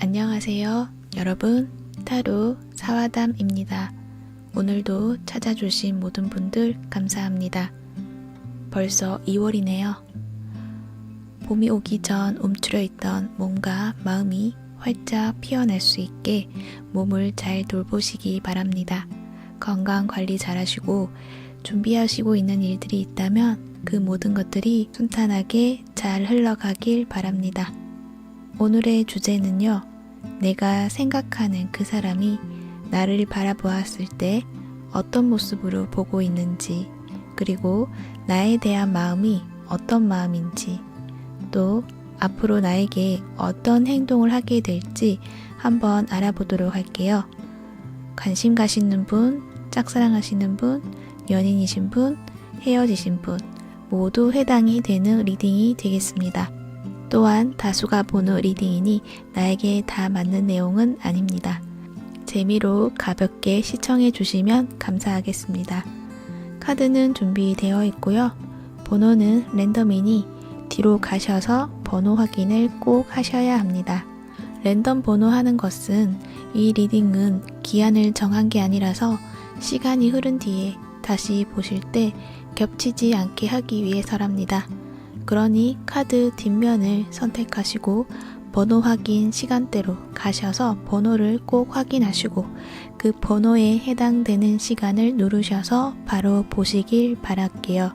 안녕하세요. 여러분, 타로 사와담입니다. 오늘도 찾아주신 모든 분들 감사합니다. 벌써 2월이네요. 봄이 오기 전 움츠려 있던 몸과 마음이 활짝 피어날 수 있게 몸을 잘 돌보시기 바랍니다. 건강 관리 잘 하시고 준비하시고 있는 일들이 있다면 그 모든 것들이 순탄하게 잘 흘러가길 바랍니다. 오늘의 주제는요, 내가 생각하는 그 사람이 나를 바라보았을 때 어떤 모습으로 보고 있는지, 그리고 나에 대한 마음이 어떤 마음인지, 또 앞으로 나에게 어떤 행동을 하게 될지 한번 알아보도록 할게요. 관심 가시는 분, 짝사랑하시는 분, 연인이신 분, 헤어지신 분 모두 해당이 되는 리딩이 되겠습니다. 또한 다수가 보는 리딩이니 나에게 다 맞는 내용은 아닙니다. 재미로 가볍게 시청해 주시면 감사하겠습니다. 카드는 준비되어 있고요. 번호는 랜덤이니 뒤로 가셔서 번호 확인을 꼭 하셔야 합니다. 랜덤 번호 하는 것은 이 리딩은 기한을 정한 게 아니라서 시간이 흐른 뒤에 다시 보실 때 겹치지 않게 하기 위해서랍니다. 그러니 카드 뒷면을 선택하시고 번호 확인 시간대로 가셔서 번호를 꼭 확인하시고 그 번호에 해당되는 시간을 누르셔서 바로 보시길 바랄게요.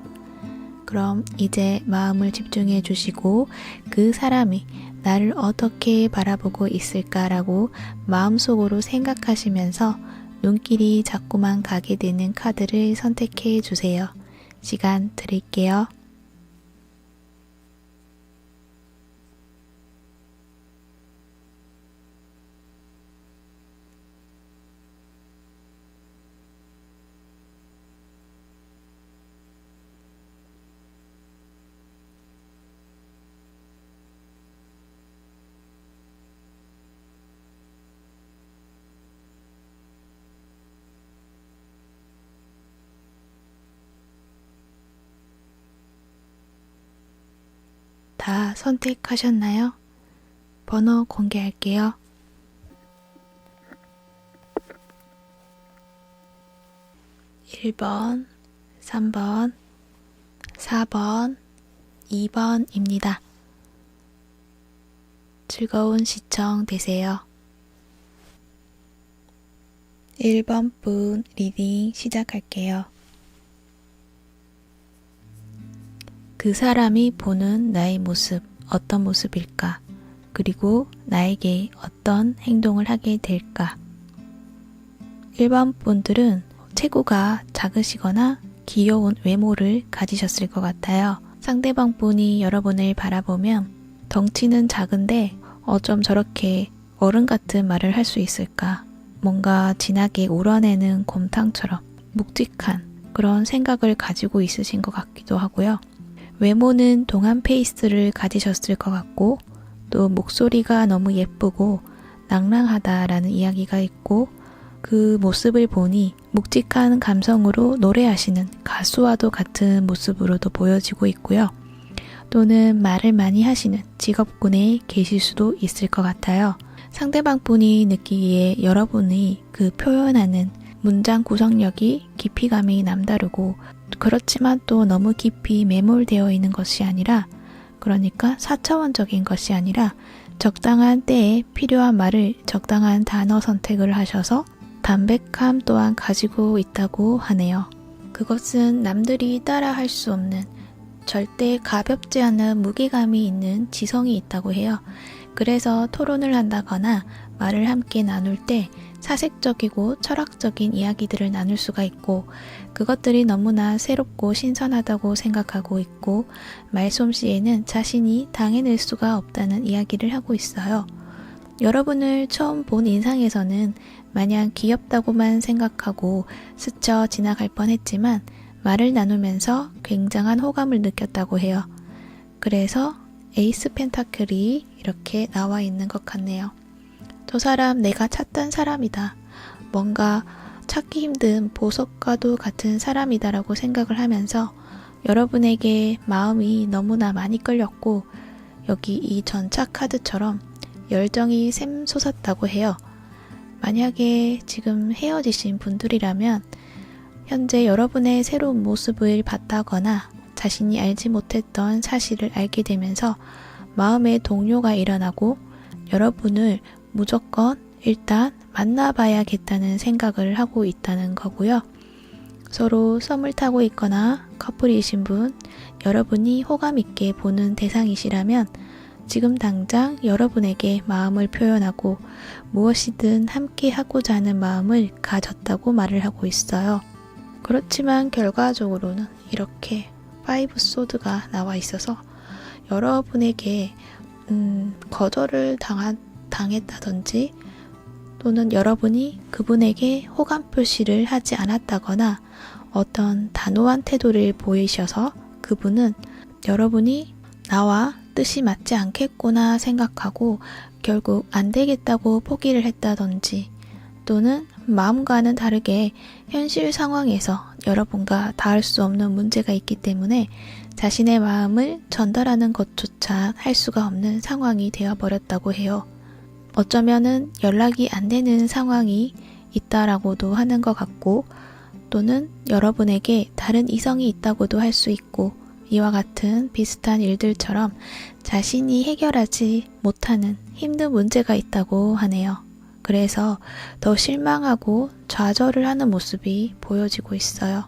그럼 이제 마음을 집중해 주시고 그 사람이 나를 어떻게 바라보고 있을까라고 마음속으로 생각하시면서 눈길이 자꾸만 가게 되는 카드를 선택해 주세요. 시간 드릴게요. 다 선택하셨나요? 번호 공개할게요. 1번, 3번, 4번, 2번입니다. 즐거운 시청 되세요. 1번 분 리딩 시작할게요. 그 사람이 보는 나의 모습, 어떤 모습일까? 그리고 나에게 어떤 행동을 하게 될까? 1번 분들은 체구가 작으시거나 귀여운 외모를 가지셨을 것 같아요. 상대방 분이 여러분을 바라보면 덩치는 작은데 어쩜 저렇게 어른 같은 말을 할 수 있을까? 뭔가 진하게 우러내는 곰탕처럼 묵직한 그런 생각을 가지고 있으신 것 같기도 하고요. 외모는 동안 페이스를 가지셨을 것 같고 또 목소리가 너무 예쁘고 낭랑하다라는 이야기가 있고 그 모습을 보니 묵직한 감성으로 노래하시는 가수와도 같은 모습으로도 보여지고 있고요. 또는 말을 많이 하시는 직업군에 계실 수도 있을 것 같아요. 상대방 분이 느끼기에 여러분이 그 표현하는 문장 구성력이 깊이감이 남다르고 그렇지만 또 너무 깊이 매몰되어 있는 것이 아니라 그러니까 4차원적인 것이 아니라 적당한 때에 필요한 말을 적당한 단어 선택을 하셔서 담백함 또한 가지고 있다고 하네요. 그것은 남들이 따라 할 수 없는 절대 가볍지 않은 무게감이 있는 지성이 있다고 해요. 그래서 토론을 한다거나 말을 함께 나눌 때 사색적이고 철학적인 이야기들을 나눌 수가 있고 그것들이 너무나 새롭고 신선하다고 생각하고 있고 말솜씨에는 자신이 당해낼 수가 없다는 이야기를 하고 있어요. 여러분을 처음 본 인상에서는 마냥 귀엽다고만 생각하고 스쳐 지나갈 뻔했지만 말을 나누면서 굉장한 호감을 느꼈다고 해요. 그래서 에이스 펜타클이 이렇게 나와 있는 것 같네요. 저 사람 내가 찾던 사람이다. 뭔가 찾기 힘든 보석과도 같은 사람이다라고 생각을 하면서 여러분에게 마음이 너무나 많이 끌렸고 여기 이 전차 카드처럼 열정이 샘솟았다고 해요. 만약에 지금 헤어지신 분들이라면 현재 여러분의 새로운 모습을 봤다거나 자신이 알지 못했던 사실을 알게 되면서 마음의 동요가 일어나고 여러분을 무조건 일단 만나봐야겠다는 생각을 하고 있다는 거고요. 서로 썸을 타고 있거나 커플이신 분, 여러분이 호감 있게 보는 대상이시라면 지금 당장 여러분에게 마음을 표현하고 무엇이든 함께 하고자 하는 마음을 가졌다고 말을 하고 있어요. 그렇지만 결과적으로는 이렇게 5 소드가 나와 있어서 여러분에게 거절을 당했다든지 또는 여러분이 그분에게 호감 표시를 하지 않았다거나 어떤 단호한 태도를 보이셔서 그분은 여러분이 나와 뜻이 맞지 않겠구나 생각하고 결국 안 되겠다고 포기를 했다든지 또는 마음과는 다르게 현실 상황에서 여러분과 닿을 수 없는 문제가 있기 때문에 자신의 마음을 전달하는 것조차 할 수가 없는 상황이 되어버렸다고 해요. 어쩌면은 연락이 안 되는 상황이 있다라고도 하는 것 같고 또는 여러분에게 다른 이성이 있다고도 할 수 있고 이와 같은 비슷한 일들처럼 자신이 해결하지 못하는 힘든 문제가 있다고 하네요. 그래서 더 실망하고 좌절을 하는 모습이 보여지고 있어요.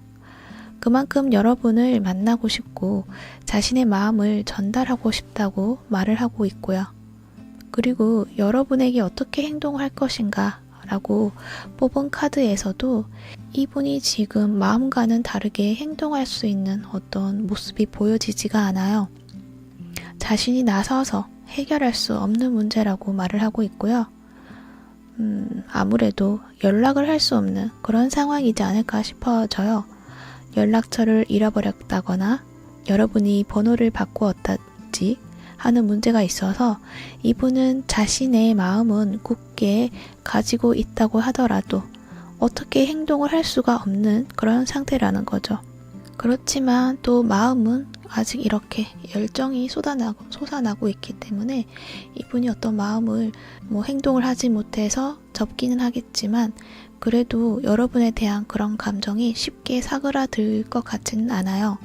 그만큼 여러분을 만나고 싶고 자신의 마음을 전달하고 싶다고 말을 하고 있고요. 그리고 여러분에게 어떻게 행동할 것인가 라고 뽑은 카드에서도 이분이 지금 마음과는 다르게 행동할 수 있는 어떤 모습이 보여지지가 않아요. 자신이 나서서 해결할 수 없는 문제라고 말을 하고 있고요. 아무래도 연락을 할 수 없는 그런 상황이지 않을까 싶어져요. 연락처를 잃어버렸다거나 여러분이 번호를 바꾸었다든지 하는 문제가 있어서 이분은 자신의 마음은 굳게 가지고 있다고 하더라도 어떻게 행동을 할 수가 없는 그런 상태라는 거죠. 그렇지만 또 마음은 아직 이렇게 열정이 솟아나고 있기 때문에 이분이 어떤 마음을 행동을 하지 못해서 접기는 하겠지만 그래도 여러분에 대한 그런 감정이 쉽게 사그라들 것 같지는 않아요.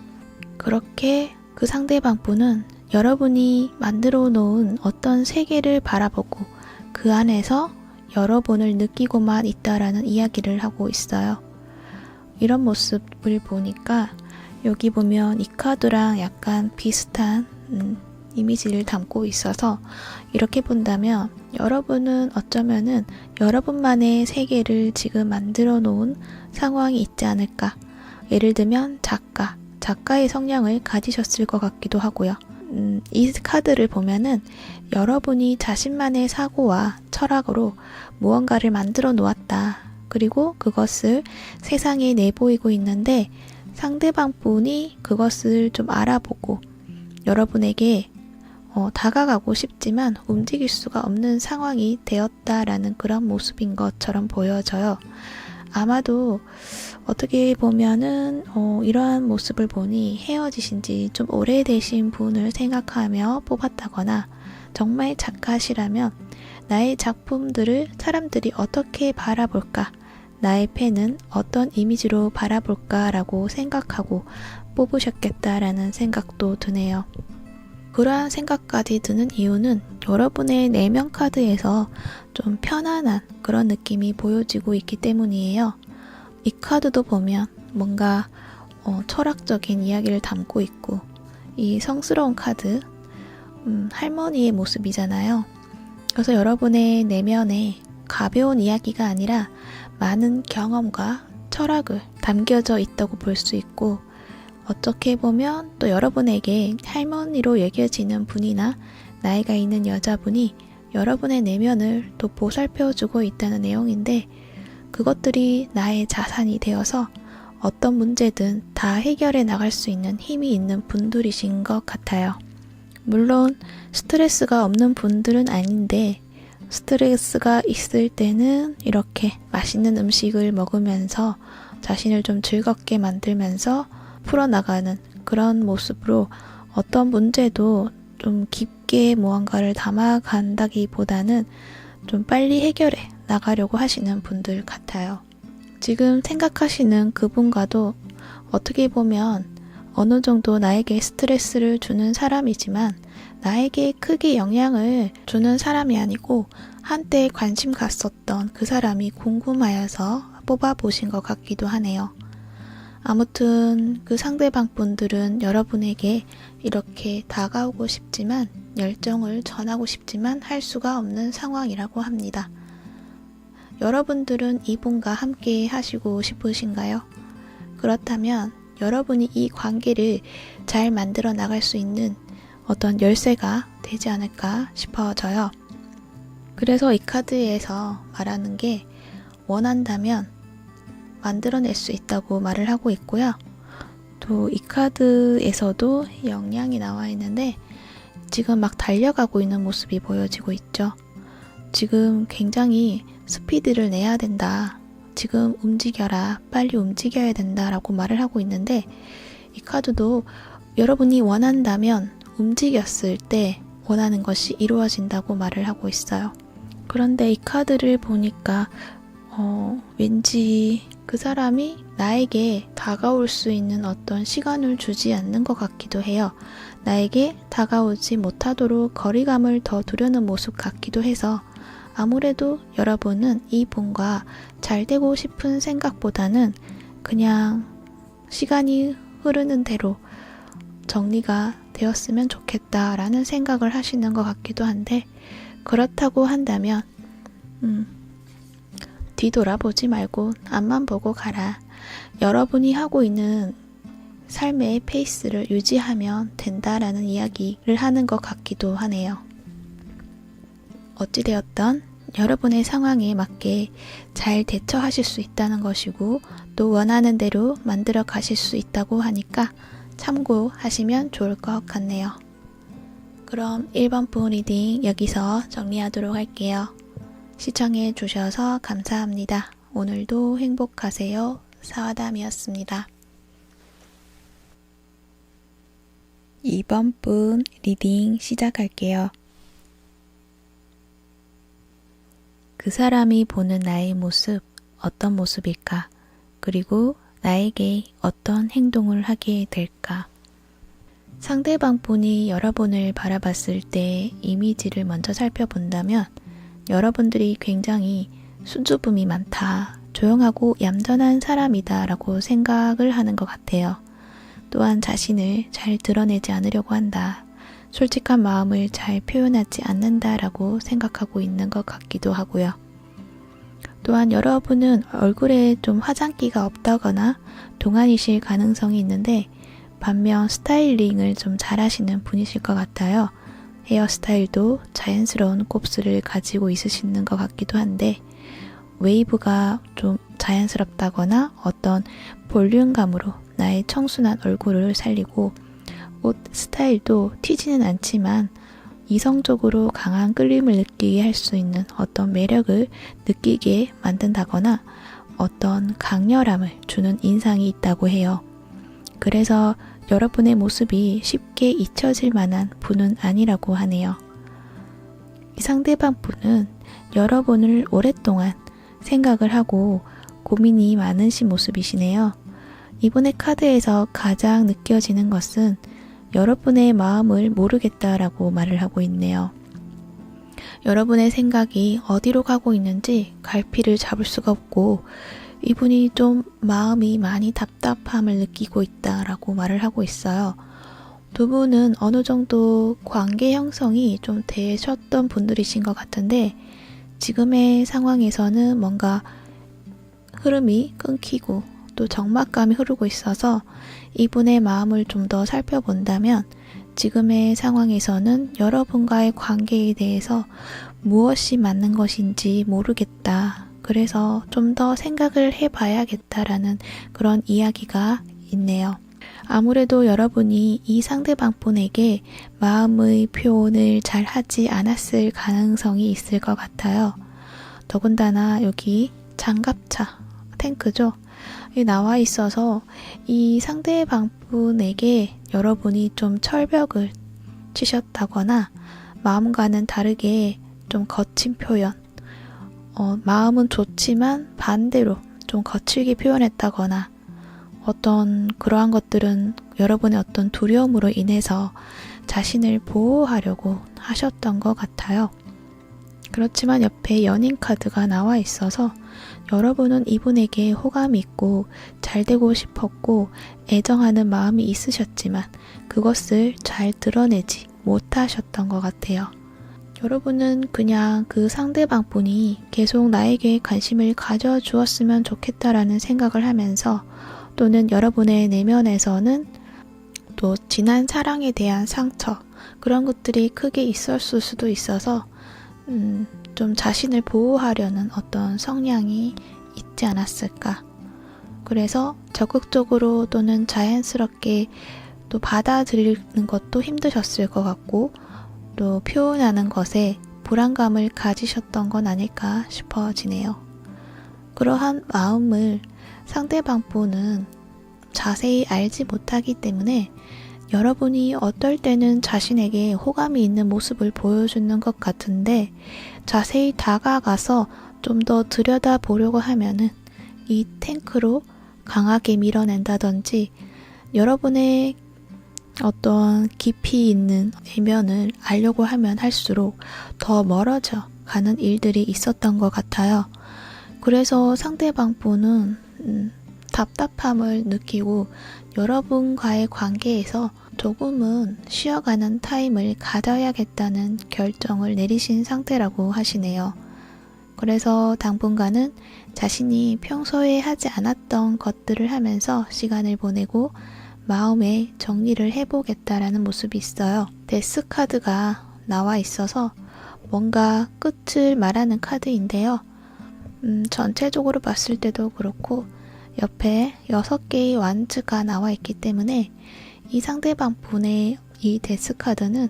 그렇게 그 상대방 분은 여러분이 만들어 놓은 어떤 세계를 바라보고 그 안에서 여러분을 느끼고만 있다라는 이야기를 하고 있어요. 이런 모습을 보니까 여기 보면 이 카드랑 약간 비슷한 이미지를 담고 있어서 이렇게 본다면 여러분은 어쩌면은 여러분만의 세계를 지금 만들어 놓은 상황이 있지 않을까. 예를 들면 작가의 성향을 가지셨을 것 같기도 하고요. 이 카드를 보면은 여러분이 자신만의 사고와 철학으로 무언가를 만들어 놓았다. 그리고 그것을 세상에 내보이고 있는데 상대방 분이 그것을 좀 알아보고 여러분에게 다가가고 싶지만 움직일 수가 없는 상황이 되었다라는 그런 모습인 것처럼 보여져요. 아마도 어떻게 보면은 이러한 모습을 보니 헤어지신 지 좀 오래되신 분을 생각하며 뽑았다거나 정말 작가시라면 나의 작품들을 사람들이 어떻게 바라볼까? 나의 펜은 어떤 이미지로 바라볼까라고 생각하고 뽑으셨겠다라는 생각도 드네요. 그러한 생각까지 드는 이유는 여러분의 내면 카드에서 좀 편안한 그런 느낌이 보여지고 있기 때문이에요. 이 카드도 보면 뭔가 철학적인 이야기를 담고 있고 이 성스러운 카드 할머니의 모습이잖아요. 그래서 여러분의 내면에 가벼운 이야기가 아니라 많은 경험과 철학을 담겨져 있다고 볼 수 있고 어떻게 보면 또 여러분에게 할머니로 여겨지는 분이나 나이가 있는 여자분이 여러분의 내면을 또 보살펴주고 있다는 내용인데 그것들이 나의 자산이 되어서 어떤 문제든 다 해결해 나갈 수 있는 힘이 있는 분들이신 것 같아요. 물론 스트레스가 없는 분들은 아닌데 스트레스가 있을 때는 이렇게 맛있는 음식을 먹으면서 자신을 좀 즐겁게 만들면서 풀어나가는 그런 모습으로 어떤 문제도 좀 깊게 무언가를 담아간다기보다는 좀 빨리 해결해 나가려고 하시는 분들 같아요. 지금 생각하시는 그분과도 어떻게 보면 어느 정도 나에게 스트레스를 주는 사람이지만 나에게 크게 영향을 주는 사람이 아니고 한때 관심 갔었던 그 사람이 궁금하여서 뽑아보신 것 같기도 하네요. 아무튼 그 상대방 분들은 여러분에게 이렇게 다가오고 싶지만 열정을 전하고 싶지만 할 수가 없는 상황이라고 합니다. 여러분들은 이분과 함께 하시고 싶으신가요? 그렇다면 여러분이 이 관계를 잘 만들어 나갈 수 있는 어떤 열쇠가 되지 않을까 싶어져요. 그래서 이 카드에서 말하는 게 원한다면 만들어낼 수 있다고 말을 하고 있고요. 또 이 카드에서도 영향이 나와 있는데 지금 막 달려가고 있는 모습이 보여지고 있죠. 지금 굉장히 스피드를 내야 된다. 지금 움직여라. 빨리 움직여야 된다. 라고 말을 하고 있는데 이 카드도 여러분이 원한다면 움직였을 때 원하는 것이 이루어진다고 말을 하고 있어요. 그런데 이 카드를 보니까 왠지 그 사람이 나에게 다가올 수 있는 어떤 시간을 주지 않는 것 같기도 해요. 나에게 다가오지 못하도록 거리감을 더 두려는 모습 같기도 해서 아무래도 여러분은 이분과 잘 되고 싶은 생각보다는 그냥 시간이 흐르는 대로 정리가 되었으면 좋겠다라는 생각을 하시는 것 같기도 한데 그렇다고 한다면 뒤돌아보지 말고 앞만 보고 가라. 여러분이 하고 있는 삶의 페이스를 유지하면 된다라는 이야기를 하는 것 같기도 하네요. 어찌되었던 여러분의 상황에 맞게 잘 대처하실 수 있다는 것이고 또 원하는 대로 만들어 가실 수 있다고 하니까 참고하시면 좋을 것 같네요. 그럼 1번 분 리딩 여기서 정리하도록 할게요. 시청해 주셔서 감사합니다. 오늘도 행복하세요. 사와담이었습니다. 2번 분 리딩 시작할게요. 그 사람이 보는 나의 모습, 어떤 모습일까? 그리고 나에게 어떤 행동을 하게 될까? 상대방 분이 여러분을 바라봤을 때 이미지를 먼저 살펴본다면 여러분들이 굉장히 수줍음이 많다, 조용하고 얌전한 사람이다 라고 생각을 하는 것 같아요. 또한 자신을 잘 드러내지 않으려고 한다. 솔직한 마음을 잘 표현하지 않는다 라고 생각하고 있는 것 같기도 하고요. 또한 여러분은 얼굴에 좀 화장기가 없다거나 동안이실 가능성이 있는데 반면 스타일링을 좀 잘하시는 분이실 것 같아요. 헤어스타일도 자연스러운 곱슬을 가지고 있으시는 것 같기도 한데 웨이브가 좀 자연스럽다거나 어떤 볼륨감으로 나의 청순한 얼굴을 살리고 옷 스타일도 튀지는 않지만 이성적으로 강한 끌림을 느끼게 할 수 있는 어떤 매력을 느끼게 만든다거나 어떤 강렬함을 주는 인상이 있다고 해요. 그래서 여러분의 모습이 쉽게 잊혀질 만한 분은 아니라고 하네요. 이 상대방 분은 여러분을 오랫동안 생각을 하고 고민이 많으신 모습이시네요. 이번의 카드에서 가장 느껴지는 것은 여러분의 마음을 모르겠다라고 말을 하고 있네요. 여러분의 생각이 어디로 가고 있는지 갈피를 잡을 수가 없고 이분이 좀 마음이 많이 답답함을 느끼고 있다라고 말을 하고 있어요. 두 분은 어느 정도 관계 형성이 좀 되셨던 분들이신 것 같은데 지금의 상황에서는 뭔가 흐름이 끊기고 또 적막감이 흐르고 있어서 이분의 마음을 좀 더 살펴본다면 지금의 상황에서는 여러분과의 관계에 대해서 무엇이 맞는 것인지 모르겠다. 그래서 좀 더 생각을 해봐야겠다라는 그런 이야기가 있네요. 아무래도 여러분이 이 상대방 분에게 마음의 표현을 잘 하지 않았을 가능성이 있을 것 같아요. 더군다나 여기 장갑차, 탱크죠? 나와 있어서 이 상대방 분에게 여러분이 좀 철벽을 치셨다거나 마음과는 다르게 좀 거친 표현, 마음은 좋지만 반대로 좀 거칠게 표현했다거나 어떤 그러한 것들은 여러분의 어떤 두려움으로 인해서 자신을 보호하려고 하셨던 것 같아요. 그렇지만 옆에 연인 카드가 나와 있어서 여러분은 이분에게 호감이 있고 잘 되고 싶었고 애정하는 마음이 있으셨지만 그것을 잘 드러내지 못하셨던 것 같아요. 여러분은 그냥 그 상대방 분이 계속 나에게 관심을 가져주었으면 좋겠다라는 생각을 하면서 또는 여러분의 내면에서는 또 지난 사랑에 대한 상처 그런 것들이 크게 있었을 수도 있어서 좀 자신을 보호하려는 어떤 성향이 있지 않았을까. 그래서 적극적으로 또는 자연스럽게 또 받아들이는 것도 힘드셨을 것 같고 또 표현하는 것에 불안감을 가지셨던 건 아닐까 싶어지네요. 그러한 마음을 상대방 분은 자세히 알지 못하기 때문에 여러분이 어떨 때는 자신에게 호감이 있는 모습을 보여주는 것 같은데 자세히 다가가서 좀 더 들여다보려고 하면은 이 탱크로 강하게 밀어낸다든지 여러분의 어떤 깊이 있는 내면을 알려고 하면 할수록 더 멀어져 가는 일들이 있었던 것 같아요. 그래서 상대방 분은 답답함을 느끼고 여러분과의 관계에서 조금은 쉬어가는 타임을 가져야겠다는 결정을 내리신 상태라고 하시네요. 그래서 당분간은 자신이 평소에 하지 않았던 것들을 하면서 시간을 보내고 마음의 정리를 해보겠다라는 모습이 있어요. 데스 카드가 나와 있어서 뭔가 끝을 말하는 카드인데요. 전체적으로 봤을 때도 그렇고 옆에 6개의 완즈가 나와 있기 때문에 이 상대방 분의 이 데스 카드는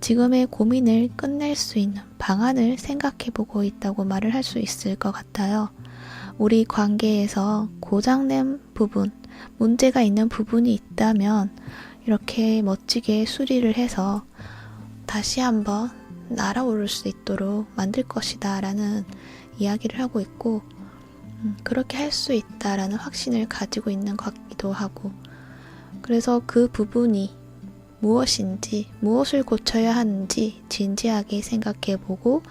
지금의 고민을 끝낼 수 있는 방안을 생각해보고 있다고 말을 할 수 있을 것 같아요. 우리 관계에서 고장낸 부분, 문제가 있는 부분이 있다면 이렇게 멋지게 수리를 해서 다시 한번 날아오를 수 있도록 만들 것이다 라는 이야기를 하고 있고 그렇게 할 수 있다라는 확신을 가지고 있는 것 같기도 하고 그래서 그 부분이 무엇인지 무엇을 고쳐야 하는지 진지하게 생각해보고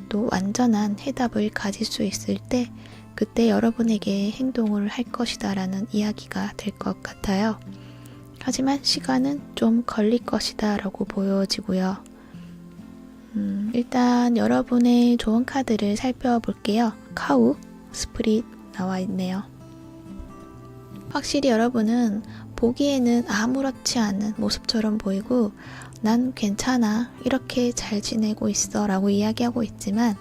또 완전한 해답을 가질 수 있을 때 그때 여러분에게 행동을 할 것이다 라는 이야기가 될 것 같아요. 하지만 시간은 좀 걸릴 것이다 라고 보여지고요. 일단 여러분의 좋은 카드를 살펴볼게요. 카우, 스프릿 나와 있네요. 확실히 여러분은 보기에는 아무렇지 않은 모습처럼 보이고 난 괜찮아, 이렇게 잘 지내고 있어 라고 이야기하고 있지만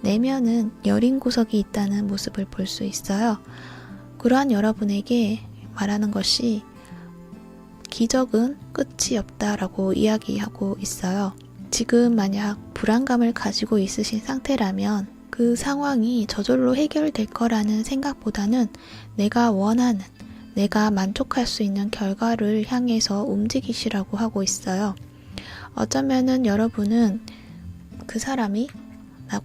내면은 여린 구석이 있다는 모습을 볼 수 있어요. 그러한 여러분에게 말하는 것이 기적은 끝이 없다라고 이야기하고 있어요. 지금 만약 불안감을 가지고 있으신 상태라면 그 상황이 저절로 해결될 거라는 생각보다는 내가 원하는, 내가 만족할 수 있는 결과를 향해서 움직이시라고 하고 있어요. 어쩌면은 여러분은 그 사람이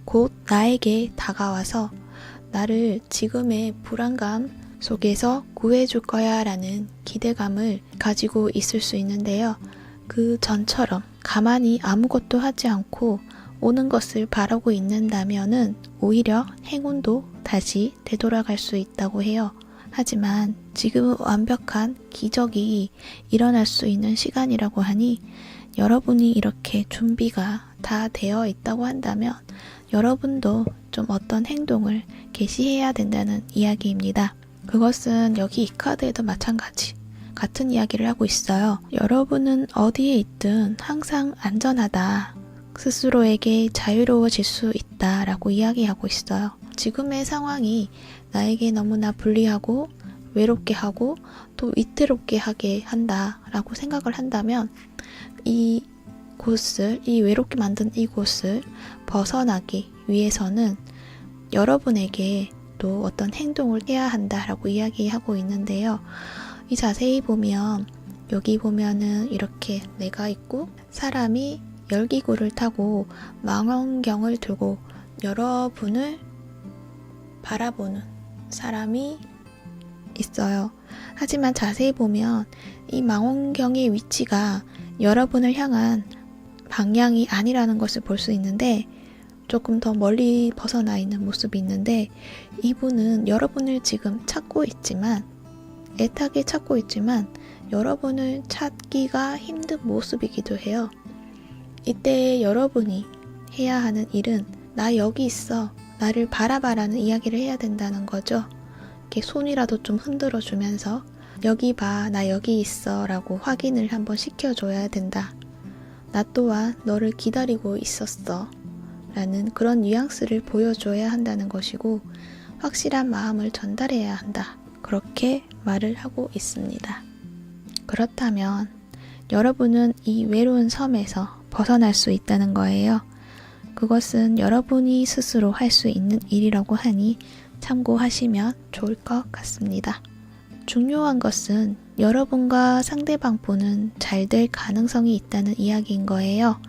곧 나에게 다가와서 나를 지금의 불안감 속에서 구해줄 거야 라는 기대감을 가지고 있을 수 있는데요. 그 전처럼 가만히 아무것도 하지 않고 오는 것을 바라고 있는다면은 오히려 행운도 다시 되돌아갈 수 있다고 해요. 하지만 지금은 완벽한 기적이 일어날 수 있는 시간이라고 하니 여러분이 이렇게 준비가 다 되어 있다고 한다면 여러분도 좀 어떤 행동을 개시해야 된다는 이야기입니다. 그것은 여기 이 카드에도 마찬가지. 같은 이야기를 하고 있어요. 여러분은 어디에 있든 항상 안전하다. 스스로에게 자유로워질 수 있다 라고 이야기하고 있어요. 지금의 상황이 나에게 너무나 불리하고 외롭게 하고 또 위태롭게 하게 한다 라고 생각을 한다면 이 외롭게 만든 이곳을 벗어나기 위해서는 여러분에게 또 어떤 행동을 해야 한다라고 이야기하고 있는데요. 이 자세히 보면 여기 보면은 이렇게 내가 있고 사람이 열기구를 타고 망원경을 들고 여러분을 바라보는 사람이 있어요. 하지만 자세히 보면 이 망원경의 위치가 여러분을 향한 방향이 아니라는 것을 볼 수 있는데 조금 더 멀리 벗어나 있는 모습이 있는데 이분은 여러분을 지금 찾고 있지만 애타게 찾고 있지만 여러분을 찾기가 힘든 모습이기도 해요. 이때 여러분이 해야 하는 일은 나 여기 있어, 나를 바라봐라는 이야기를 해야 된다는 거죠. 이렇게 손이라도 좀 흔들어 주면서 여기 봐, 나 여기 있어 라고 확인을 한번 시켜줘야 된다. 나 또한 너를 기다리고 있었어 라는 그런 뉘앙스를 보여줘야 한다는 것이고 확실한 마음을 전달해야 한다. 그렇게 말을 하고 있습니다. 그렇다면 여러분은 이 외로운 섬에서 벗어날 수 있다는 거예요. 그것은 여러분이 스스로 할 수 있는 일이라고 하니 참고하시면 좋을 것 같습니다. 중요한 것은 여러분과 상대방 분은 잘 될 가능성이 있다는 이야기인 거예요.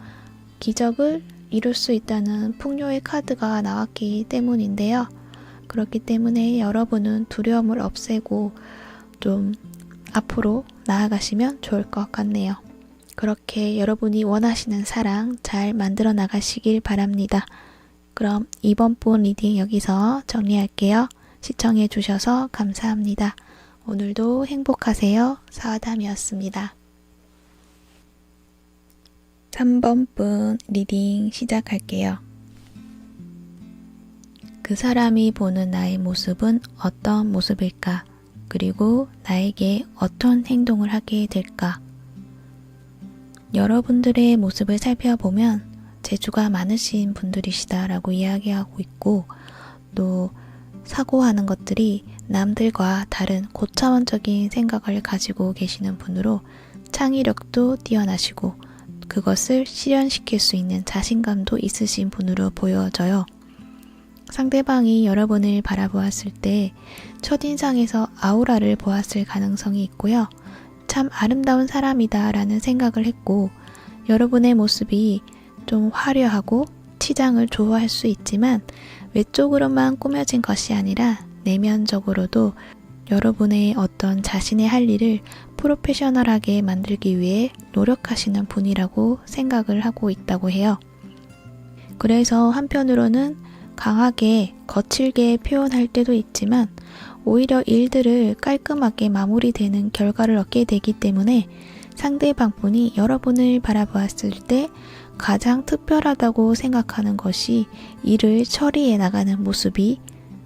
기적을 이룰 수 있다는 풍요의 카드가 나왔기 때문인데요. 그렇기 때문에 여러분은 두려움을 없애고 좀 앞으로 나아가시면 좋을 것 같네요. 그렇게 여러분이 원하시는 사랑 잘 만들어 나가시길 바랍니다. 그럼 이번 분 리딩 여기서 정리할게요. 시청해 주셔서 감사합니다. 오늘도 행복하세요. 사와담이었습니다. 3번 분 리딩 시작할게요. 그 사람이 보는 나의 모습은 어떤 모습일까? 그리고 나에게 어떤 행동을 하게 될까? 여러분들의 모습을 살펴보면 재주가 많으신 분들이시다라고 이야기하고 있고 또 사고하는 것들이 남들과 다른 고차원적인 생각을 가지고 계시는 분으로 창의력도 뛰어나시고 그것을 실현시킬 수 있는 자신감도 있으신 분으로 보여져요. 상대방이 여러분을 바라보았을 때 첫인상에서 아우라를 보았을 가능성이 있고요. 참 아름다운 사람이다 라는 생각을 했고 여러분의 모습이 좀 화려하고 치장을 좋아할 수 있지만 외적으로만 꾸며진 것이 아니라 내면적으로도 여러분의 어떤 자신의 할 일을 프로페셔널하게 만들기 위해 노력하시는 분이라고 생각을 하고 있다고 해요. 그래서 한편으로는 강하게 거칠게 표현할 때도 있지만 오히려 일들을 깔끔하게 마무리되는 결과를 얻게 되기 때문에 상대방 분이 여러분을 바라보았을 때 가장 특별하다고 생각하는 것이 일을 처리해 나가는 모습이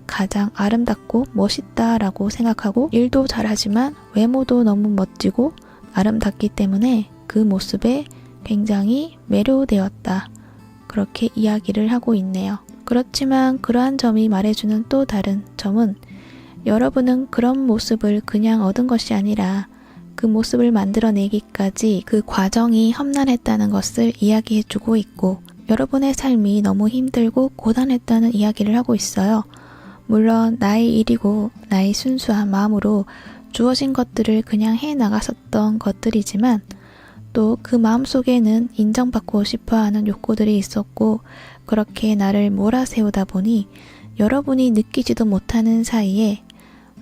가장 아름답고 멋있다라고 생각하고 일도 잘하지만 외모도 너무 멋지고 아름답기 때문에 그 모습에 굉장히 매료되었다. 그렇게 이야기를 하고 있네요. 그렇지만 그러한 점이 말해주는 또 다른 점은 여러분은 그런 모습을 그냥 얻은 것이 아니라 그 모습을 만들어내기까지 그 과정이 험난했다는 것을 이야기해주고 있고 여러분의 삶이 너무 힘들고 고단했다는 이야기를 하고 있어요. 물론 나의 일이고 나의 순수한 마음으로 주어진 것들을 그냥 해나갔었던 것들이지만 또 그 마음속에는 인정받고 싶어하는 욕구들이 있었고 그렇게 나를 몰아세우다 보니 여러분이 느끼지도 못하는 사이에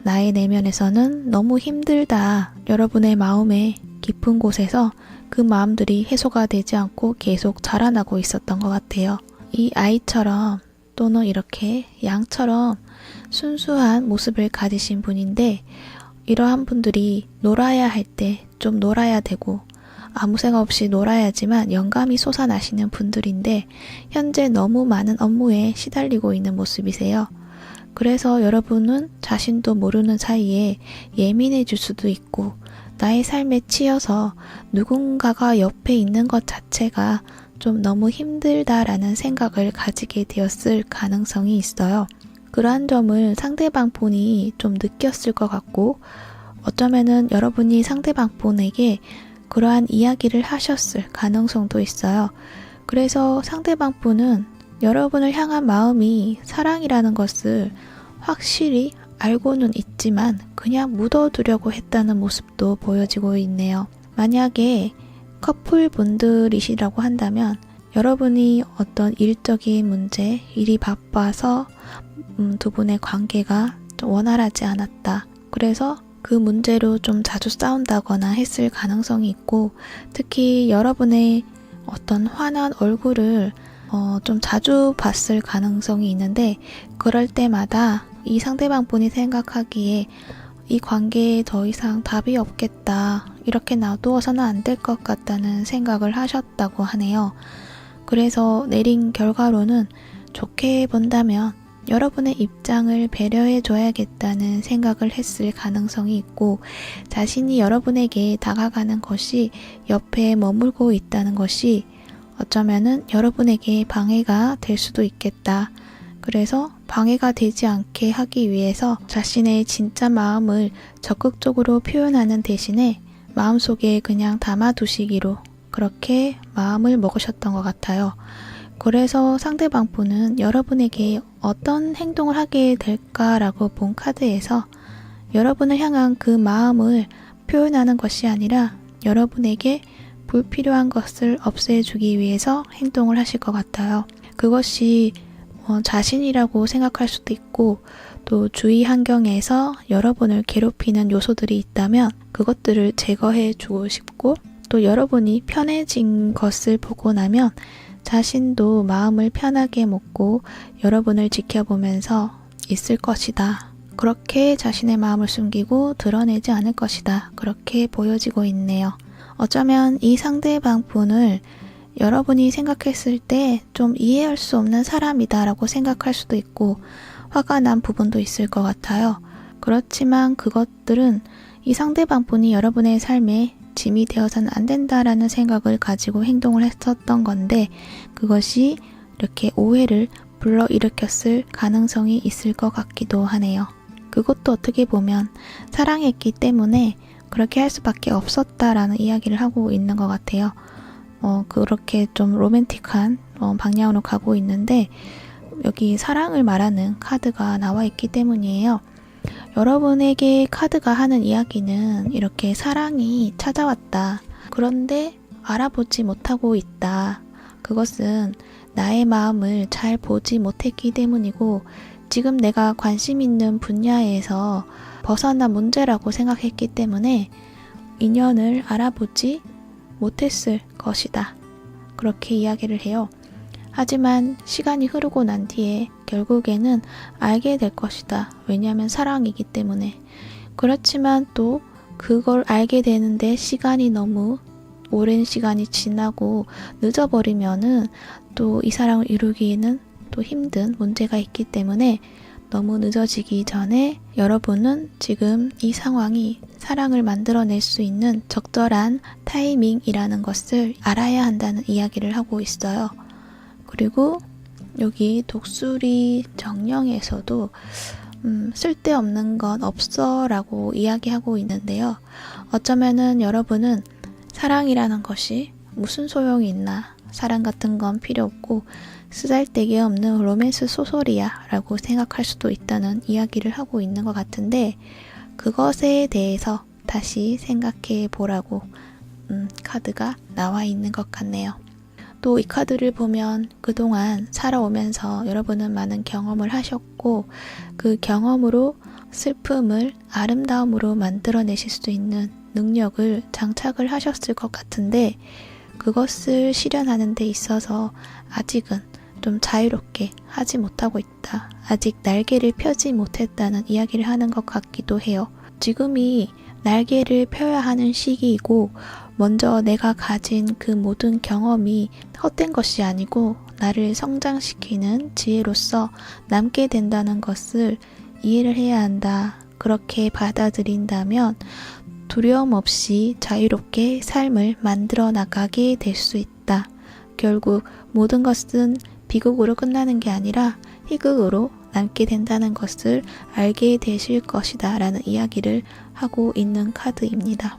나의 내면에서는 너무 힘들다. 여러분의 마음의 깊은 곳에서 그 마음들이 해소가 되지 않고 계속 자라나고 있었던 것 같아요. 이 아이처럼 또는 이렇게 양처럼 순수한 모습을 가지신 분인데 이러한 분들이 놀아야 할 때 좀 놀아야 되고 아무 생각 없이 놀아야지만 영감이 솟아나시는 분들인데 현재 너무 많은 업무에 시달리고 있는 모습이세요. 그래서 여러분은 자신도 모르는 사이에 예민해질 수도 있고 나의 삶에 치여서 누군가가 옆에 있는 것 자체가 좀 너무 힘들다라는 생각을 가지게 되었을 가능성이 있어요. 그러한 점을 상대방 분이 좀 느꼈을 것 같고 어쩌면은 여러분이 상대방 분에게 그러한 이야기를 하셨을 가능성도 있어요. 그래서 상대방 분은 여러분을 향한 마음이 사랑이라는 것을 확실히 알고는 있지만 그냥 묻어두려고 했다는 모습도 보여지고 있네요. 만약에 커플분들이시라고 한다면 여러분이 어떤 일적인 문제, 일이 바빠서 두 분의 관계가 좀 원활하지 않았다. 그래서 그 문제로 좀 자주 싸운다거나 했을 가능성이 있고, 특히 여러분의 어떤 화난 얼굴을 좀 자주 봤을 가능성이 있는데, 그럴 때마다 이 상대방 분이 생각하기에 이 관계에 더 이상 답이 없겠다, 이렇게 놔두어서는 안 될 것 같다는 생각을 하셨다고 하네요. 그래서 내린 결과로는 좋게 본다면 여러분의 입장을 배려해 줘야겠다는 생각을 했을 가능성이 있고, 자신이 여러분에게 다가가는 것이 옆에 머물고 있다는 것이 어쩌면은 여러분에게 방해가 될 수도 있겠다. 그래서 방해가 되지 않게 하기 위해서 자신의 진짜 마음을 적극적으로 표현하는 대신에 마음속에 그냥 담아두시기로 그렇게 마음을 먹으셨던 것 같아요. 그래서 상대방 분은 여러분에게 어떤 행동을 하게 될까라고 본 카드에서 여러분을 향한 그 마음을 표현하는 것이 아니라 여러분에게 불필요한 것을 없애주기 위해서 행동을 하실 것 같아요. 그것이 자신이라고 생각할 수도 있고, 또 주위 환경에서 여러분을 괴롭히는 요소들이 있다면 그것들을 제거해 주고 싶고, 또 여러분이 편해진 것을 보고 나면 자신도 마음을 편하게 먹고 여러분을 지켜보면서 있을 것이다. 그렇게 자신의 마음을 숨기고 드러내지 않을 것이다. 그렇게 보여지고 있네요. 어쩌면 이 상대방 분을 여러분이 생각했을 때 좀 이해할 수 없는 사람이다 라고 생각할 수도 있고, 화가 난 부분도 있을 것 같아요. 그렇지만 그것들은 이 상대방 분이 여러분의 삶에 짐이 되어서는 안 된다라는 생각을 가지고 행동을 했었던 건데, 그것이 이렇게 오해를 불러일으켰을 가능성이 있을 것 같기도 하네요. 그것도 어떻게 보면 사랑했기 때문에 그렇게 할 수밖에 없었다라는 이야기를 하고 있는 것 같아요. 그렇게 좀 로맨틱한 방향으로 가고 있는데, 여기 사랑을 말하는 카드가 나와 있기 때문이에요. 여러분에게 카드가 하는 이야기는 이렇게 사랑이 찾아왔다. 그런데 알아보지 못하고 있다. 그것은 나의 마음을 잘 보지 못했기 때문이고, 지금 내가 관심 있는 분야에서 벗어난 문제라고 생각했기 때문에 인연을 알아보지 못했을 것이다. 그렇게 이야기를 해요. 하지만 시간이 흐르고 난 뒤에 결국에는 알게 될 것이다. 왜냐하면 사랑이기 때문에. 그렇지만 또 그걸 알게 되는데 시간이 너무 오랜 시간이 지나고 늦어버리면은 또 이 사랑을 이루기에는 또 힘든 문제가 있기 때문에 너무 늦어지기 전에 여러분은 지금 이 상황이 사랑을 만들어낼 수 있는 적절한 타이밍이라는 것을 알아야 한다는 이야기를 하고 있어요. 그리고 여기 독수리 정령에서도 쓸데없는 건 없어 라고 이야기하고 있는데요. 어쩌면은 여러분은 사랑이라는 것이 무슨 소용이 있나, 사랑 같은 건 필요 없고 쓰잘데기 없는 로맨스 소설이야 라고 생각할 수도 있다는 이야기를 하고 있는 것 같은데, 그것에 대해서 다시 생각해 보라고 카드가 나와 있는 것 같네요. 또 이 카드를 보면 그동안 살아오면서 여러분은 많은 경험을 하셨고, 그 경험으로 슬픔을 아름다움으로 만들어내실 수 있는 능력을 장착을 하셨을 것 같은데, 그것을 실현하는 데 있어서 아직은 좀 자유롭게 하지 못하고 있다. 아직 날개를 펴지 못했다는 이야기를 하는 것 같기도 해요. 지금이 날개를 펴야 하는 시기이고, 먼저 내가 가진 그 모든 경험이 헛된 것이 아니고 나를 성장시키는 지혜로서 남게 된다는 것을 이해를 해야 한다. 그렇게 받아들인다면 두려움 없이 자유롭게 삶을 만들어 나가게 될 수 있다. 결국 모든 것은 비극으로 끝나는 게 아니라 희극으로 남게 된다는 것을 알게 되실 것이다 라는 이야기를 하고 있는 카드입니다.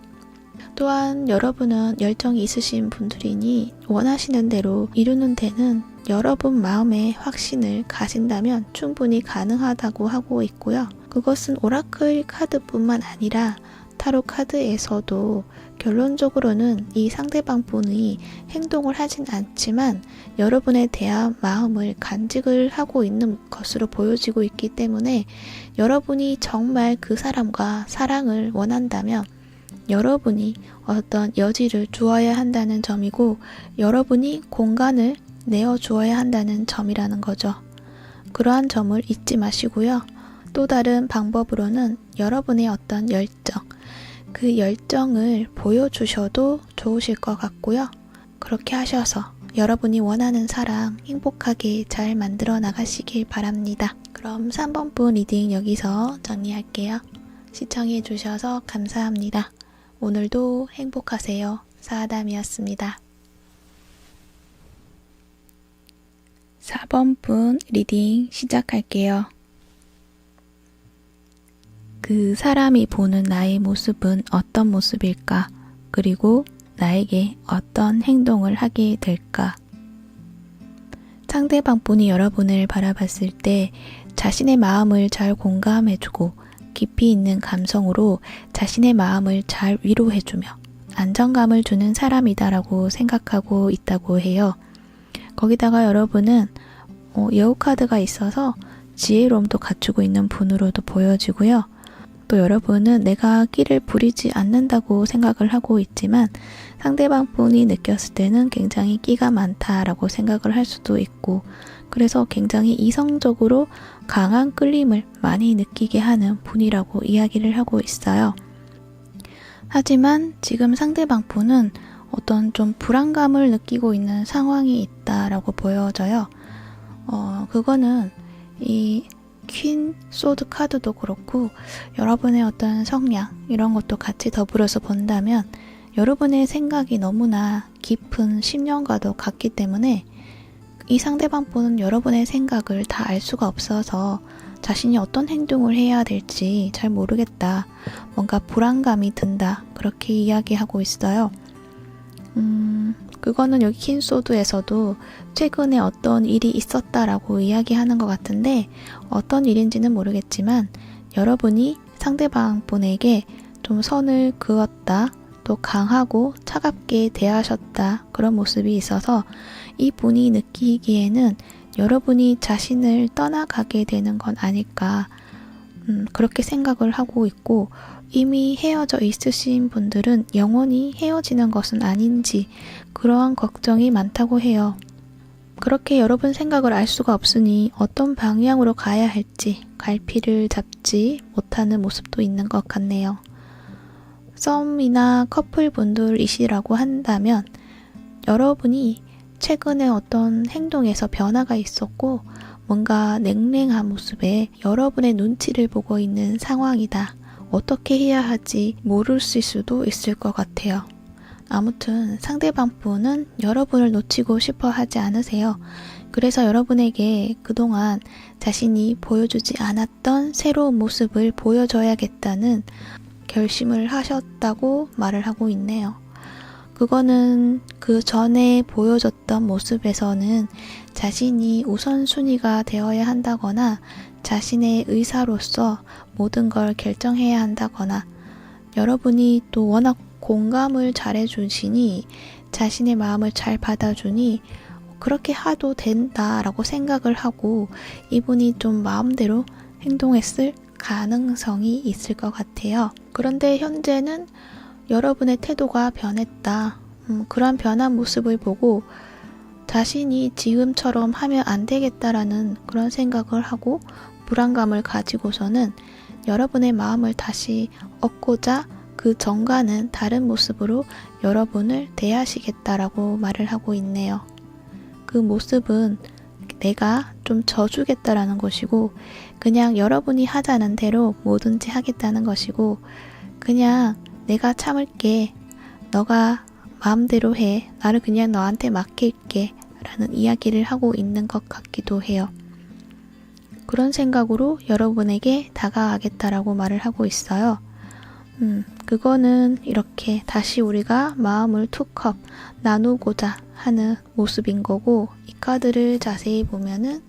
또한 여러분은 열정이 있으신 분들이니 원하시는 대로 이루는 데는 여러분 마음의 확신을 가진다면 충분히 가능하다고 하고 있고요. 그것은 오라클 카드뿐만 아니라 타로 카드에서도 결론적으로는 이 상대방 분이 행동을 하진 않지만 여러분에 대한 마음을 간직을 하고 있는 것으로 보여지고 있기 때문에 여러분이 정말 그 사람과 사랑을 원한다면 여러분이 어떤 여지를 주어야 한다는 점이고 여러분이 공간을 내어주어야 한다는 점이라는 거죠. 그러한 점을 잊지 마시고요. 또 다른 방법으로는 여러분의 어떤 열정, 그 열정을 보여주셔도 좋으실 것 같고요. 그렇게 하셔서 여러분이 원하는 사랑 행복하게 잘 만들어 나가시길 바랍니다. 그럼 3번 분 리딩 여기서 정리할게요. 시청해 주셔서 감사합니다. 오늘도 행복하세요. 사아담이었습니다. 4번 분 리딩 시작할게요. 그 사람이 보는 나의 모습은 어떤 모습일까? 그리고 나에게 어떤 행동을 하게 될까? 상대방 분이 여러분을 바라봤을 때 자신의 마음을 잘 공감해주고 깊이 있는 감성으로 자신의 마음을 잘 위로해주며 안정감을 주는 사람이다라고 생각하고 있다고 해요. 거기다가 여러분은 여우 카드가 있어서 지혜로움도 갖추고 있는 분으로도 보여지고요. 또 여러분은 내가 끼를 부리지 않는다고 생각을 하고 있지만 상대방 분이 느꼈을 때는 굉장히 끼가 많다라고 생각을 할 수도 있고 그래서 굉장히 이성적으로 강한 끌림을 많이 느끼게 하는 분이라고 이야기를 하고 있어요. 하지만 지금 상대방 분은 어떤 좀 불안감을 느끼고 있는 상황이 있다라고 보여져요. 그거는 이 퀸 소드 카드도 그렇고 여러분의 어떤 성향 이런 것도 같이 더불어서 본다면 여러분의 생각이 너무나 깊은 심령과도 같기 때문에 이 상대방 분은 여러분의 생각을 다 알 수가 없어서 자신이 어떤 행동을 해야 될지 잘 모르겠다. 뭔가 불안감이 든다. 그렇게 이야기하고 있어요. 그거는 여기 퀸소드에서도 최근에 어떤 일이 있었다라고 이야기하는 것 같은데 어떤 일인지는 모르겠지만 여러분이 상대방 분에게 좀 선을 그었다. 또 강하고 차갑게 대하셨다. 그런 모습이 있어서 이 분이 느끼기에는 여러분이 자신을 떠나가게 되는 건 아닐까 그렇게 생각을 하고 있고 이미 헤어져 있으신 분들은 영원히 헤어지는 것은 아닌지 그러한 걱정이 많다고 해요. 그렇게 여러분 생각을 알 수가 없으니 어떤 방향으로 가야 할지 갈피를 잡지 못하는 모습도 있는 것 같네요. 썸이나 커플분들이시라고 한다면 여러분이 최근에 어떤 행동에서 변화가 있었고 뭔가 냉랭한 모습에 여러분의 눈치를 보고 있는 상황이다. 어떻게 해야 할지 모를 수도 있을 것 같아요. 아무튼 상대방 분은 여러분을 놓치고 싶어 하지 않으세요. 그래서 여러분에게 그동안 자신이 보여주지 않았던 새로운 모습을 보여줘야겠다는 결심을 하셨다고 말을 하고 있네요. 그거는 그 전에 보여줬던 모습에서는 자신이 우선순위가 되어야 한다거나 자신의 의사로서 모든 걸 결정해야 한다거나 여러분이 또 워낙 공감을 잘해주시니 자신의 마음을 잘 받아주니 그렇게 해도 된다라고 생각을 하고 이분이 좀 마음대로 행동했을 가능성이 있을 것 같아요. 그런데 현재는 여러분의 태도가 변했다. 그런 변한 모습을 보고 자신이 지금처럼 하면 안 되겠다라는 그런 생각을 하고 불안감을 가지고서는 여러분의 마음을 다시 얻고자 그 전과는 다른 모습으로 여러분을 대하시겠다라고 말을 하고 있네요. 그 모습은 내가 좀 져주겠다라는 것이고 그냥 여러분이 하자는 대로 뭐든지 하겠다는 것이고 그냥 내가 참을게. 너가 마음대로 해. 나를 그냥 너한테 맡길게. 라는 이야기를 하고 있는 것 같기도 해요. 그런 생각으로 여러분에게 다가가겠다라고 말을 하고 있어요. 그거는 이렇게 다시 우리가 마음을 툭합 나누고자 하는 모습인 거고 이 카드를 자세히 보면은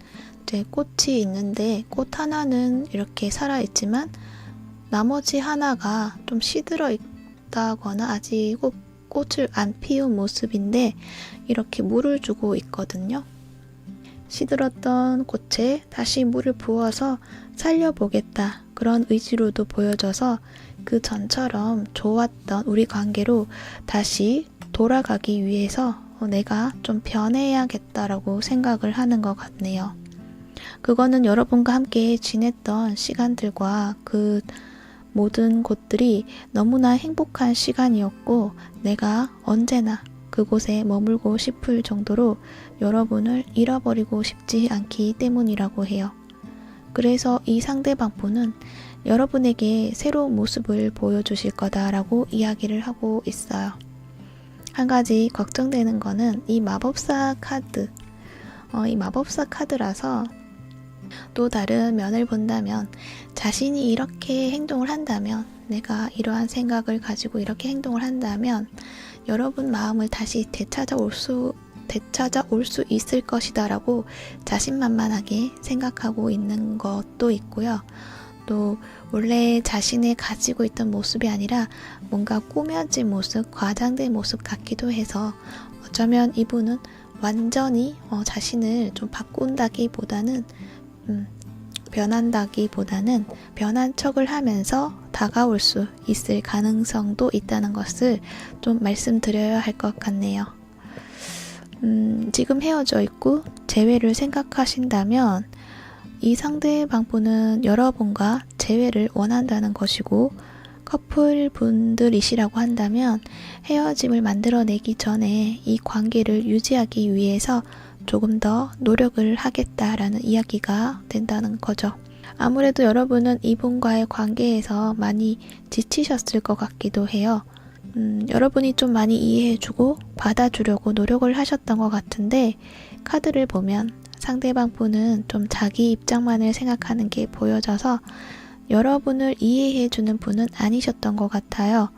이제 꽃이 있는데 꽃 하나는 이렇게 살아있지만 나머지 하나가 좀 시들어 있다거나 아직 꽃을 안 피운 모습인데 이렇게 물을 주고 있거든요. 시들었던 꽃에 다시 물을 부어서 살려보겠다, 그런 의지로도 보여져서 그 전처럼 좋았던 우리 관계로 다시 돌아가기 위해서 내가 좀 변해야겠다라고 생각을 하는 것 같네요. 그거는 여러분과 함께 지냈던 시간들과 그 모든 곳들이 너무나 행복한 시간이었고 내가 언제나 그곳에 머물고 싶을 정도로 여러분을 잃어버리고 싶지 않기 때문이라고 해요. 그래서 이 상대방분은 여러분에게 새로운 모습을 보여주실 거다라고 이야기를 하고 있어요. 한 가지 걱정되는 거는 이 마법사 카드. 이 마법사 카드라서 또 다른 면을 본다면 자신이 이렇게 행동을 한다면, 내가 이러한 생각을 가지고 이렇게 행동을 한다면 여러분 마음을 다시 되찾아올 수 있을 것이다 라고 자신만만하게 생각하고 있는 것도 있고요. 또 원래 자신의 가지고 있던 모습이 아니라 뭔가 꾸며진 모습, 과장된 모습 같기도 해서 어쩌면 이분은 완전히 자신을 좀 바꾼다기보다는 변한다기보다는 변한 척을 하면서 다가올 수 있을 가능성도 있다는 것을 좀 말씀드려야 할 것 같네요. 지금 헤어져 있고 재회를 생각하신다면 이 상대방분은 여러분과 재회를 원한다는 것이고, 커플분들이시라고 한다면 헤어짐을 만들어내기 전에 이 관계를 유지하기 위해서 조금 더 노력을 하겠다라는 이야기가 된다는 거죠. 아무래도 여러분은 이분과의 관계에서 많이 지치셨을 것 같기도 해요. 여러분이 좀 많이 이해해주고 받아주려고 노력을 하셨던 것 같은데, 카드를 보면 상대방 분은 좀 자기 입장만을 생각하는 게 보여져서 여러분을 이해해주는 분은 아니셨던 것 같아요.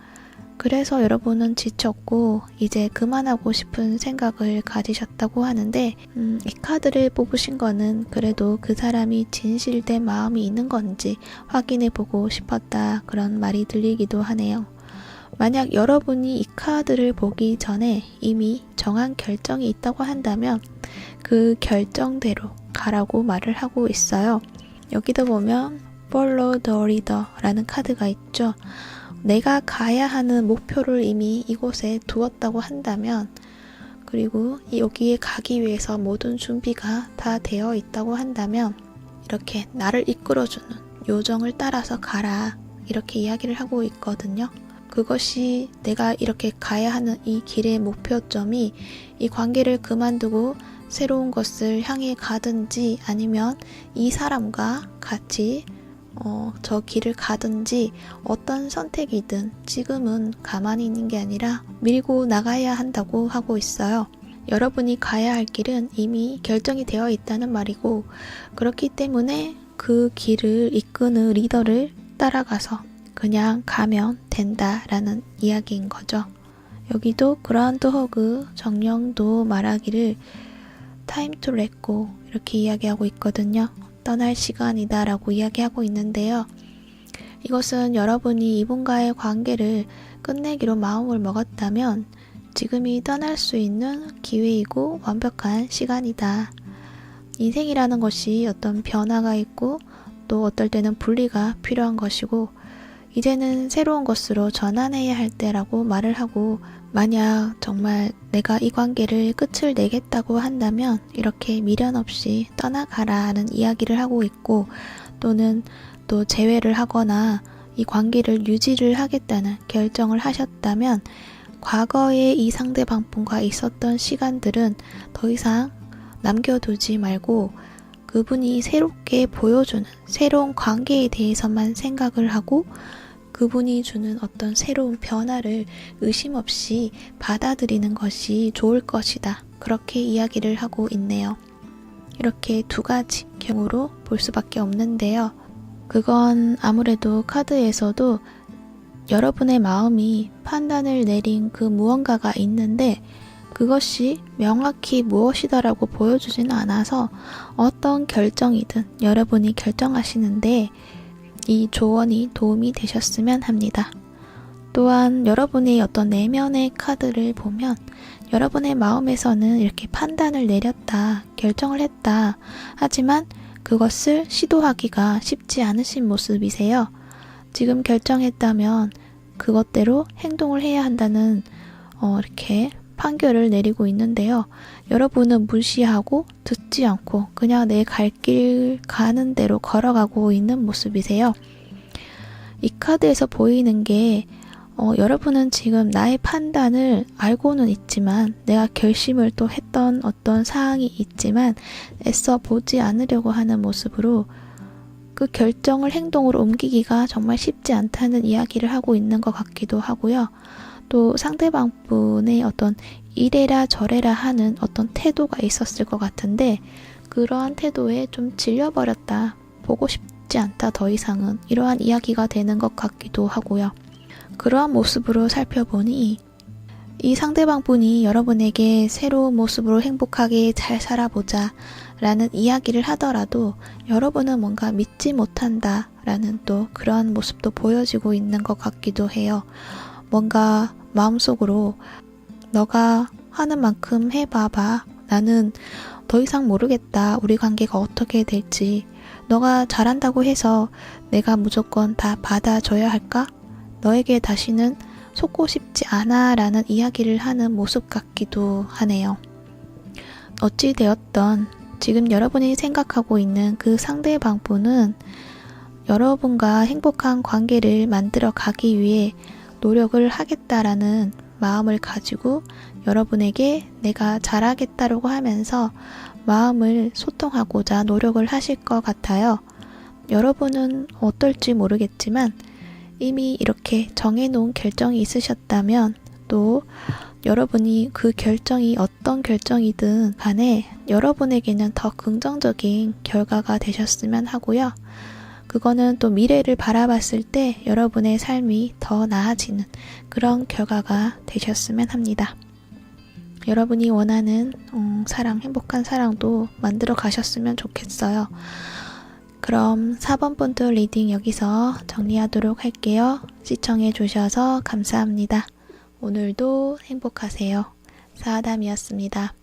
그래서 여러분은 지쳤고 이제 그만하고 싶은 생각을 가지셨다고 하는데, 이 카드를 뽑으신 거는 그래도 그 사람이 진실된 마음이 있는 건지 확인해보고 싶었다, 그런 말이 들리기도 하네요. 만약 여러분이 이 카드를 보기 전에 이미 정한 결정이 있다고 한다면 그 결정대로 가라고 말을 하고 있어요. 여기도 보면 Follow the Leader 라는 카드가 있죠. 내가 가야 하는 목표를 이미 이곳에 두었다고 한다면, 그리고 여기에 가기 위해서 모든 준비가 다 되어 있다고 한다면 이렇게 나를 이끌어주는 요정을 따라서 가라, 이렇게 이야기를 하고 있거든요. 그것이 내가 이렇게 가야 하는 이 길의 목표점이 이 관계를 그만두고 새로운 것을 향해 가든지 아니면 이 사람과 같이 저 길을 가든지 어떤 선택이든 지금은 가만히 있는 게 아니라 밀고 나가야 한다고 하고 있어요. 여러분이 가야 할 길은 이미 결정이 되어 있다는 말이고, 그렇기 때문에 그 길을 이끄는 리더를 따라가서 그냥 가면 된다라는 이야기인 거죠. 여기도 그라운드 허그 정령도 말하기를 time to let go 이렇게 이야기하고 있거든요. 떠날 시간이다 라고 이야기하고 있는데요. 이것은 여러분이 이분과의 관계를 끝내기로 마음을 먹었다면 지금이 떠날 수 있는 기회이고 완벽한 시간이다. 인생이라는 것이 어떤 변화가 있고 또 어떨 때는 분리가 필요한 것이고, 이제는 새로운 것으로 전환해야 할 때라고 말을 하고, 만약 정말 내가 이 관계를 끝을 내겠다고 한다면 이렇게 미련 없이 떠나가라는 이야기를 하고 있고, 또는 또 재회를 하거나 이 관계를 유지를 하겠다는 결정을 하셨다면 과거에 이 상대방분과 있었던 시간들은 더 이상 남겨두지 말고 그분이 새롭게 보여주는 새로운 관계에 대해서만 생각을 하고 그분이 주는 어떤 새로운 변화를 의심 없이 받아들이는 것이 좋을 것이다. 그렇게 이야기를 하고 있네요. 이렇게 두 가지 경우로 볼 수밖에 없는데요. 그건 아무래도 카드에서도 여러분의 마음이 판단을 내린 그 무언가가 있는데 그것이 명확히 무엇이다라고 보여주지는 않아서 어떤 결정이든 여러분이 결정하시는데 이 조언이 도움이 되셨으면 합니다. 또한 여러분의 어떤 내면의 카드를 보면 여러분의 마음에서는 이렇게 판단을 내렸다, 결정을 했다. 하지만 그것을 시도하기가 쉽지 않으신 모습이세요. 지금 결정했다면 그것대로 행동을 해야 한다는 이렇게 판결을 내리고 있는데요. 여러분은 무시하고 듣지 않고 그냥 내 갈 길 가는 대로 걸어가고 있는 모습이세요. 이 카드에서 보이는 게 여러분은 지금 나의 판단을 알고는 있지만 내가 결심을 또 했던 어떤 사항이 있지만 애써 보지 않으려고 하는 모습으로 그 결정을 행동으로 옮기기가 정말 쉽지 않다는 이야기를 하고 있는 것 같기도 하고요. 또 상대방 분의 어떤 이래라 저래라 하는 어떤 태도가 있었을 것 같은데 그러한 태도에 좀 질려버렸다. 보고 싶지 않다 더 이상은. 이러한 이야기가 되는 것 같기도 하고요. 그러한 모습으로 살펴보니 이 상대방 분이 여러분에게 새로운 모습으로 행복하게 잘 살아보자 라는 이야기를 하더라도 여러분은 뭔가 믿지 못한다 라는 또 그러한 모습도 보여지고 있는 것 같기도 해요. 뭔가 마음속으로 너가 하는 만큼 해봐봐. 나는 더 이상 모르겠다. 우리 관계가 어떻게 될지. 너가 잘한다고 해서 내가 무조건 다 받아줘야 할까? 너에게 다시는 속고 싶지 않아 라는 이야기를 하는 모습 같기도 하네요. 어찌되었던 지금 여러분이 생각하고 있는 그 상대방 분은 여러분과 행복한 관계를 만들어 가기 위해 노력을 하겠다라는 마음을 가지고 여러분에게 내가 잘하겠다라고 하면서 마음을 소통하고자 노력을 하실 것 같아요. 여러분은 어떨지 모르겠지만 이미 이렇게 정해놓은 결정이 있으셨다면 또 여러분이 그 결정이 어떤 결정이든 간에 여러분에게는 더 긍정적인 결과가 되셨으면 하고요. 그거는 또 미래를 바라봤을 때 여러분의 삶이 더 나아지는 그런 결과가 되셨으면 합니다. 여러분이 원하는 사랑, 행복한 사랑도 만들어 가셨으면 좋겠어요. 그럼 4번 본드 리딩 여기서 정리하도록 할게요. 시청해 주셔서 감사합니다. 오늘도 행복하세요. 사아담이었습니다.